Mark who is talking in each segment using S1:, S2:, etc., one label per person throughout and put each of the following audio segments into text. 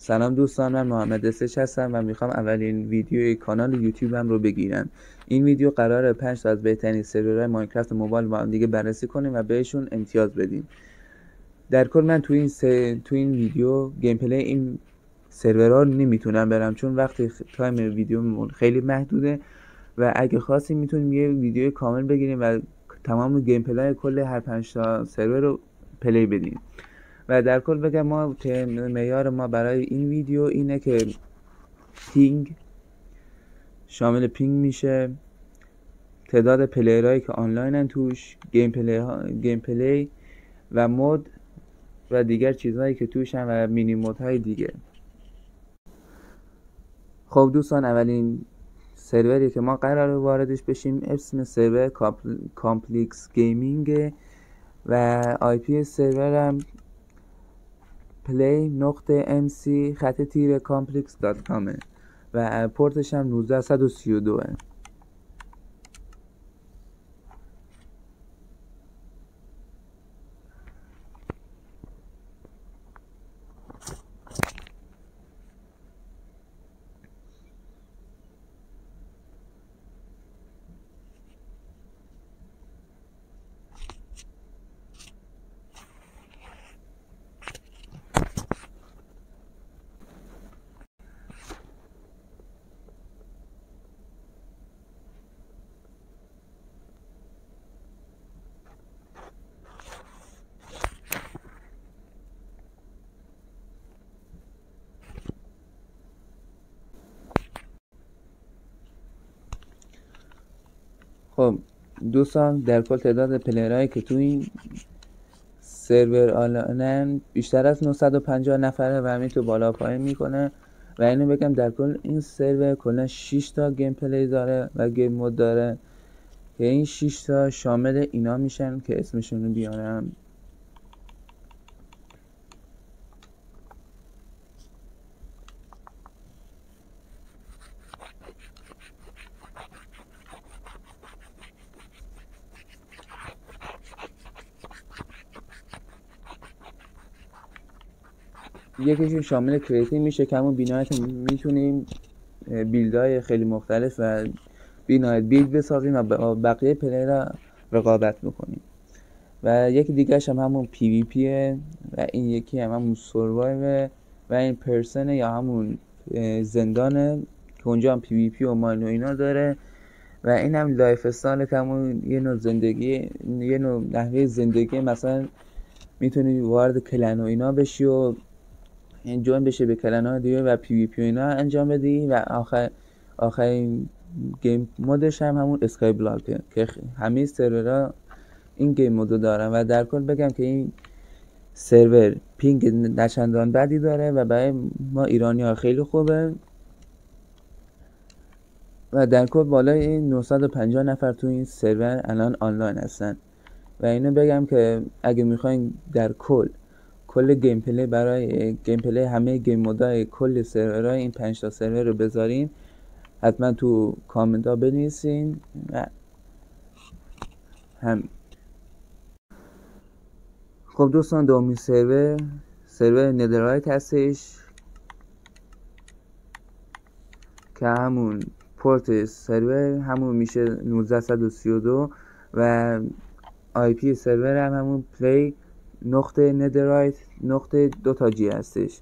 S1: سلام دوستان، من محمد اسش هستم و میخوام اولین ویدیوی کانال یوتیوبم رو بگیرم. این ویدیو قراره 5 تا از بهترین سرورهای ماینکرافت موبایل با هم دیگه بررسی کنیم و بهشون امتیاز بدیم. در کل من تو این ویدیو گیم پلی این سرورها رو نمیتونم برم چون وقتی تایم ویدیو خیلی محدوده و اگه خواستیم میتونیم یه ویدیو کامل بگیریم و تمام گیم پلی کل هر 5 تا سرور رو پلی بدیم. و در کل بگم ما معیار ما برای این ویدیو اینه که پینگ شامل پینگ میشه، تعداد پلیرهایی که آنلاینن توش، گیم پلی و مود و دیگر چیزهایی که توشن و مینی مودهای دیگه. خب دوستان، اولین سروری که ما قراره واردش بشیم اسم سرور کامپلکس گیمینگ و آی پی سرورم play.mc-complex.com و پورتش هم 1932. خب دوستان، در کل تعداد پلیرهایی که تو این سرور آنلاینن بیشتر از 950 نفره و همین تو بالا پایین میکنه. و اینو بگم در کل این سرور کلا 6 تا گیم پلی داره و گیم مود داره که این 6 تا شامل اینا میشن که اسمشون رو بیارم. یکیشون شامل کریتیو میشه که همون بینایت میتونیم بیلدهای خیلی مختلف و بینایت بیلد بسازیم و با بقیه پلیرها رقابت بکنیم. و یکی دیگرش هم همون پی وی پیه و این یکی هم همون سروایو و این پرسنه یا همون زندانه که اونجا هم پی وی پی و ماین و اینا داره. و این هم لایف استایل که همون یه نوع زندگی، یه نوع نحوه زندگی، مثلا میتونی وارد کلن و اینا بشی و جوین بشه به کلن‌های دیگه و پی وی پی اینا انجام بدی. و آخرین گیم مودش هم همون اسکای بلاکه که همه سرورها این گیم مودو دارن. و در کل بگم که این سرور پینگ نچندان بدی داره و برای ما ایرانی ها خیلی خوبه و در کل بالای 950 نفر تو این سرور الان آنلاین هستن. و اینو بگم که اگه میخواین در کل گیم پلی برای گیم پلی همه گیم مودای کل سرورهای این 5 تا سرور رو بذارین، حتما تو کامنت ها بنویسین. خب دوستان، دومین سرور ندرایت هستش که همون پورت سرور همون میشه 1932 و آی پی سرور هم همون play.netherite.2 هستش.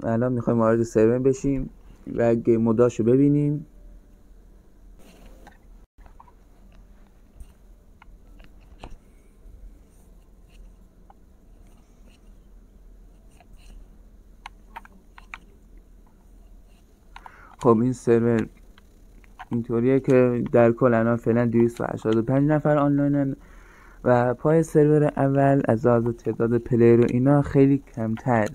S1: و الان میخوایم وارد سرور بشیم و گیم موداشو ببینیم. خب این سرور اینطوریه که در کل الان فعلا 285 نفر آنلاینن و پای سرور اول از لحاظ تعداد پلیر و اینا خیلی کمتر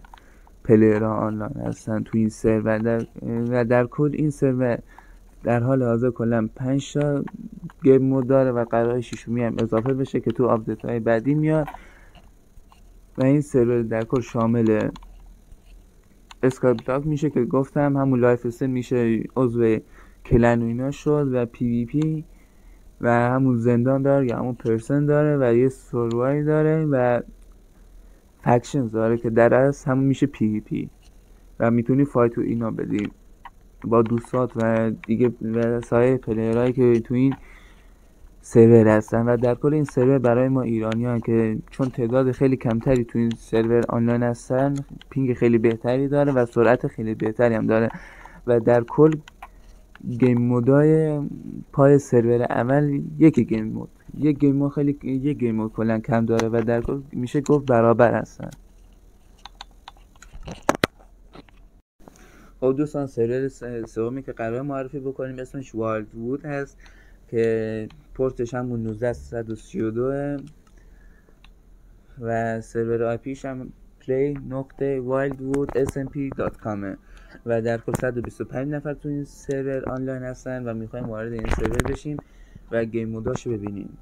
S1: پلیرها آنلاین هستن تو این سرور. و در کل این سرور در حال حاضر کلا 5 تا گیم مود داره و قرار 6می هم اضافه بشه که تو آپدیت های بعدی میاد. و این سرور در کل شامل اسکای بلاک میشه که گفتم، همون لایف استایل میشه عضو کلن و اینا شد و پی وی پی و همون زندان داره یا همون پرسن داره و یه سروای داره و فکشنز داره که در اصل همون میشه پی وی پی. و میتونی فایت و اینا بدی با دوستات و دیگه و سایر پلیرهایی که تو این سرور هستن. و در کل این سرور برای ما ایرانیان که چون تعداد خیلی کمتری تو این سرور آنلاین هستن، پینگ خیلی بهتری داره و سرعت خیلی بهتری هم داره. و در کل گیم مودای پای سرور اول یک گیم مود کلا کم داره و در کل میشه گفت برابر هستن. خب دوستان، سرور سومی که قرار معرفی بکنیم اسمش وایلد وود هست که پورتش همون 19332 و سرور آی پیش هم play.wildwoodsmp.com و در کل 125 نفر تو این سرور آنلاین هستن و میخوایم وارد این سرور بشیم و گیم موداشو ببینیم.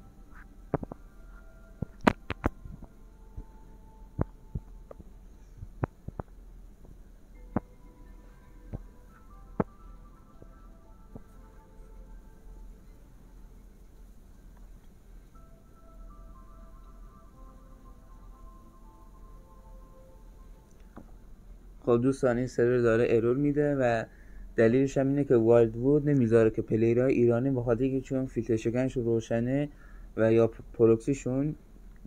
S1: خب دوستان، این سرور داره ارور میده و دلیلش هم اینه که وایلد وود نمیذاره که پلیرهای ایرانی به خاطر اینکه چون فیلتر شکنشون روشنه و یا پروکسیشون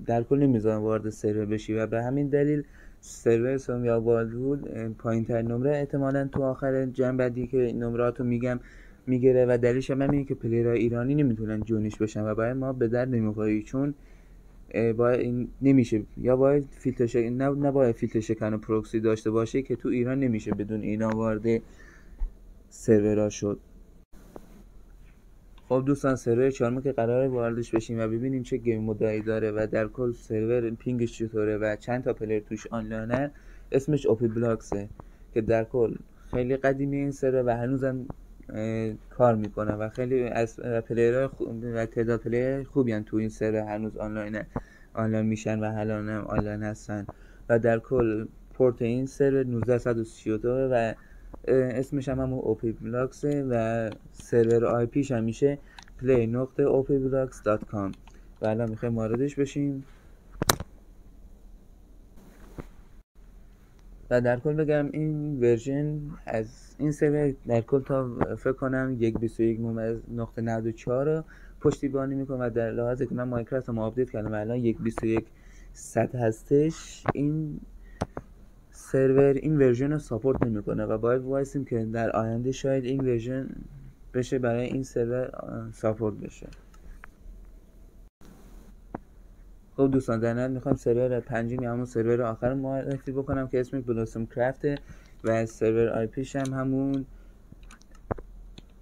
S1: در کل نمیذارن وارد سرور بشی و به همین دلیل سرور سوم یا وایلد وود پایین‌تر نمره احتمالاً تو آخر جمع بعدی که نمراتو میگم میگیره و دلیلش هم اینه که پلیرهای ایرانی نمیتونن جونش بشن و برای ما به درد نمیخوره، چون باید این نمیشه یا باید فیلتر شکن نباید فیلتر شکن و پروکسی داشته باشه که تو ایران نمیشه بدون اینا وارد سرورها شد. خب دوستان، سرور چهارم که قراره واردش بشیم و ببینیم چه گیم مودایی داره و در کل سرور پینگش چطوره و چند تا پلیر توش آنلاینه، اسمش اوپی بلاکسه که در کل خیلی قدیمی این سرور و هنوزم کار میکنه و خیلی از پلیرها و تعداد پلیر خوبی هم تو این سرور هنوز آنلاین میشن و الان هم آنلاین هستن و در کل پورت این سرور 1932 و اسمش هم همون اوپی بلاکسه و سرور آی پیش هم میشه play.opblocks.com و الان میخوایم واردش بشیم. و در کل بگم این ورژن از این سرور در کل تا فکر کنم 1.21.94 رو پشتیبانی میکنه و در لحاظی که من ماینکرافت رو آپدیت کردم و الان 1.21 هستش، این سرور این ورژن رو ساپورت نمیکنه و باید وایسیم که در آینده شاید این ورژن بشه برای این سرور ساپورت بشه. خب دوستان، در نهایت میخوام سرور پنجم یا همون سرور آخر معرفی بکنم که اسمش بلوسم کرافته و سرور آی پیش هم همون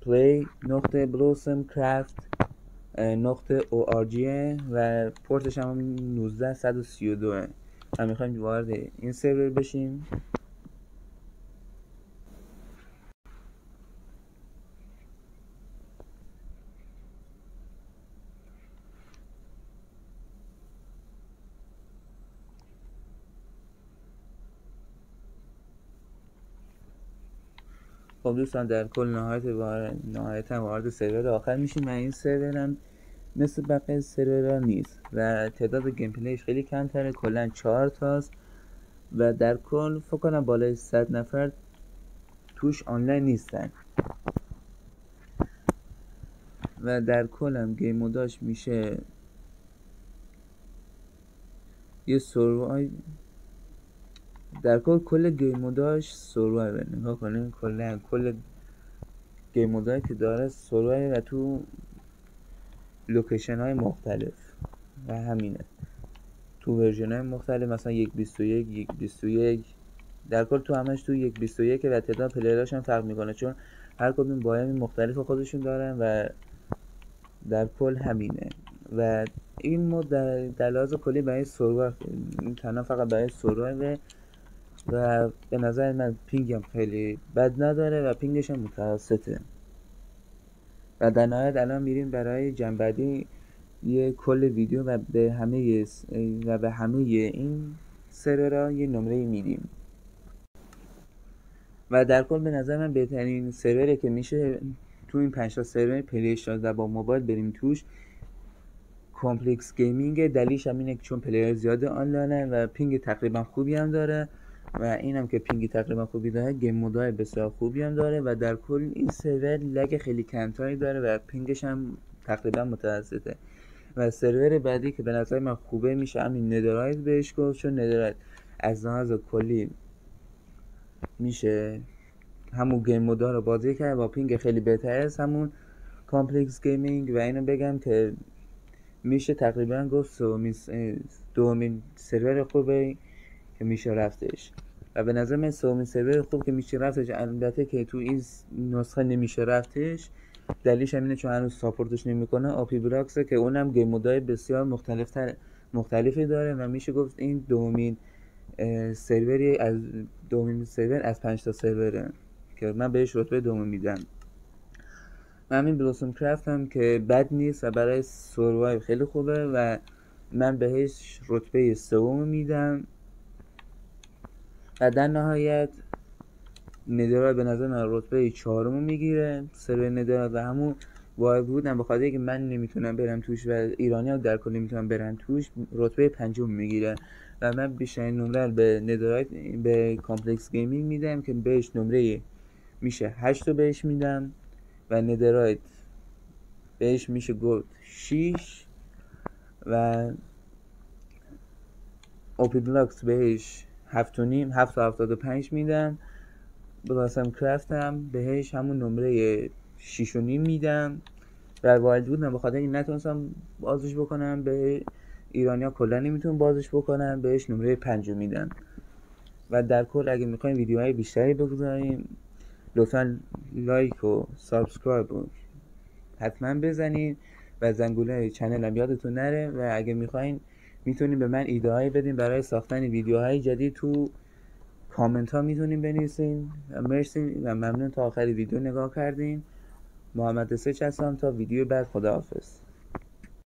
S1: play.blossomcraft.org و پورتش هم 19132 و میخوایم وارد این سرور بشیم. خب دوستان، در کل نهایتا وارد سرور آخر میشیم و این سرور هم مثل بقیه سرورها نیست و تعداد گیم پلیش خیلی کمتره، کلا 4 تاست و در کل فکر کنم بالای 100 نفر توش آنلاین نیستن و در کل هم گیم موداش میشه یه سروای. در کل گیم موداش سروای نگاه کنیم، کل گیم مودایی که داره سروای و تو لوکیشن های مختلف و همینه تو ورژن های مختلف، مثلا 1.21 در کل تو همش تو 1.21 و تعداد پلیراش هم فرق میکنه چون هر کدوم بایمی مختلف خودشون دارن و در کل همینه و این مود در لحاظ کلی برای سرور تنها فقط برای سرور و به نظر من پینگم خیلی بد نداره و پینگش هم متوسطه. و در نهایت الان میریم برای جنبندی یه کل ویدیو و به همه این سرورها یه نمره میدیم و در کل به نظر من بهترین سروره که میشه تو این 5 تا سرور پلی 16 با موبایل بریم توش کامپلکس گیمینگ. دلیلش هم اینه که چون پلیر زیاد آنلاینه و پینگ تقریبا خوبی هم داره و اینم که پینگی تقریبا خوبی داره، گیم مودهای بسیار خوبی هم داره و در کل این سرور لگ خیلی کمتری داره و پینگش هم تقریبا متوسطه. و سرور بعدی که به نظر من خوبه میشه همین ندرایت بهش گفت، چون ندرایت از لحاظ کلی میشه همون گیم مودا رو بازی کرد با پینگ خیلی بهتر از همون کامپلکس گیمینگ. و اینو بگم که میشه تقریبا گفت دومین سرور خوبه که میشه رفتش و به نظر من سومین سرور خوب که میشه رفتش. البته که تو این نسخه نمیشه رفتش، دلیلش همینه چون هنوز ساپورتش نمیکنه آپی براکسه که اونم گیم مودای بسیار مختلفی داره و میشه گفت این دومین سرور از 5 تا سروره که من بهش رتبه دوم میدم. من همین بلوسوم کرافت هم که بد نیست و برای سروایو خیلی خوبه و من بهش رتبه سوم میدم. و در نهایت ندرایت به نظر من رتبه 4 میگیره سرور ندرایت و همون وایلد بودم بخاطر اینکه من نمیتونم برم توش و ایرانی ها در کل نمیتونم برن توش رتبه 5 میگیره و من بیشترین نمره به ندرایت به کامپلکس گیمینگ میدم که بهش نمره میشه 8 بهش میدم و ندرایت بهش میشه گفت 6 و اوپی بلاکس بهش 7.5 میدم. بلاسم کرافت هم بهش همون نمره 6.5 میدم و وایلد بودم بخاطر این نتونستم بازش بکنم، به ایرانیا کلا نمیتونم بازش بکنم، بهش نمره 5 میدم. و در کل اگه میخوایم ویدیوهای بیشتری بگذاریم لطفا لایک و سابسکرایب حتما بزنید و زنگوله چنل هم یادتون نره و اگه میخواین میتونین به من ایده هایی بدین برای ساختن ویدیوهای جدید، تو کامنت ها میتونین بنویسین. مرسی و ممنون تا آخر ویدیو نگاه کردین. محمد سچ هستم تا ویدیو بعد. خداحافظ.